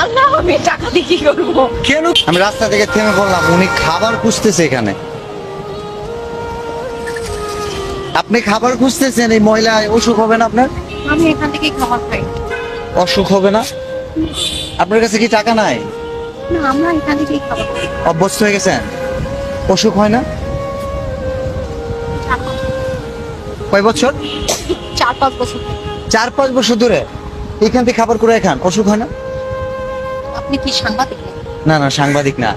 আল্লাহ, আমি টাকা দিয়ে কি করবো? কেন? আমি রাস্তা থেকে থেমে বললাম উনি খাবার খুঁজতেছে এখানে। আপনি খাবার খুঁজতেছেন, এই মহিলা অসুখ হবে না আপনার? আমি এখান থেকে খাবার খাই। অসুখ হবে না? আপনার কাছে কি টাকা নাই? না, আমরা এখান থেকেই খাবার খাই। অভ্যস্ত হয়ে গেছেন, অসুখ হয় না? কয় বছর? 4-5 বছর। 4-5 বছর ধরে এখান থেকে খাবার করে খান, অসুখ হয় না? আপনি কি সাংবাদিক? না না, সাংবাদিক না,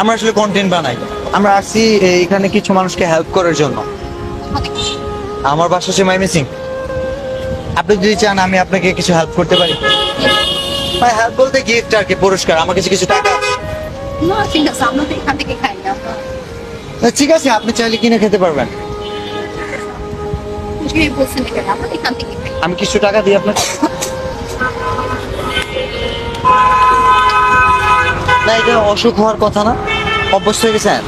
আমরা আসলে কন্টেন্ট বানাই। আমরা আসছি এখানে কিছু মানুষকে হেল্প করার জন্য। আমার বাসা হচ্ছে ময়মনসিং। আপনি যদি চান আমি আপনাকে কিছু হেল্প করতে পারি। ভাই হেল্প বলতে গিফট আর কি, পুরস্কার। আমার কাছে কিছু টাকা আছে। না, ঠিক আছে, আমরা তো এখান থেকে খাই না। ঠিক আছে, আপনি চাইলে কিনে খেতে পারবেন। যে বলছেন এখানে, আমরা এখান থেকে খাই। আমি কিছু টাকা দিই আপনাকে। না, এটা অসুখ হওয়ার কথা না, অভ্যস্ত হয়ে গেছেন।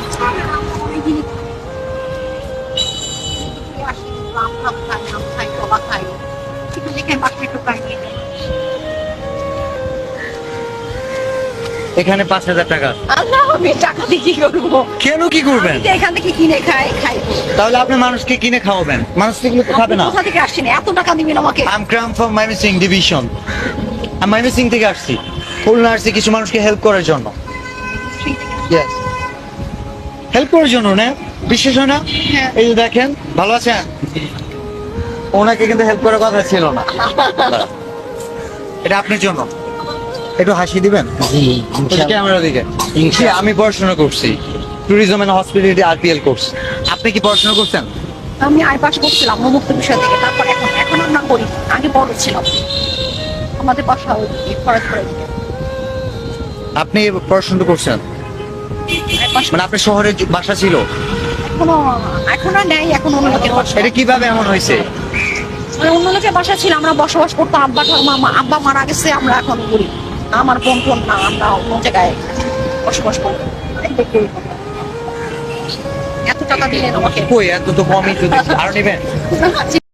এখানে 5,000 টাকা। আল্লাহ, আমি টাকা দিয়ে কি করবো? কেন কি করবেন? আমি তো এখান থেকে কিনে খাই। তাহলে আপনি মানুষকে কিনে খাওয়াবেন, মানুষ তো এগুলো তো খাবে না। কোথা থেকে আসছেন? এত টাকা দিবেন আমাকে? I'm come from Mymensingh division. আমি ময়মনসিং থেকে আসছি, খুলনা আসছি কিছু মানুষকে হেল্প করার জন্য। Yes. হেল্প করার জন্য না, বিশ্বাস হয় না? হ্যাঁ। এই যে দেখেন, ভালো আছেন? ওনাকে কিন্তু হেল্প করার কথা ছিল না। এটা আপনার জন্য, একটু হাসি দিবেন ক্যামেরা দিকে। জি, আমি পড়াশোনা করছি tourism and hospitality RPL course. আপনি কি পড়াশোনা করছেন? আমি আই পাস করছিলাম মুক্ত বিষয় থেকে। তারপর এখন আমরা করি। আগে বড় ছিলাম, আমাদের বাসা খরচ করে দিতে। আপনি পড়াশোনা করছেন মানে আপনার শহরে বাসা ছিল? এখন আর নেই, এখন অন্য লোকের বাসা। এটা কিভাবে এমন হয়েছে? মানে অন্য লোকের বাসা ছিল, আমরা বসবাস করতাম। আব্বা মারা গেছে, আমরা এখন করি। আমার বোন না, আমরা অন্য জায়গায় বসবাস করি। এত টাকা দিলেন আমাকে? কই, এত তো কমই তো, আরো নেবেন?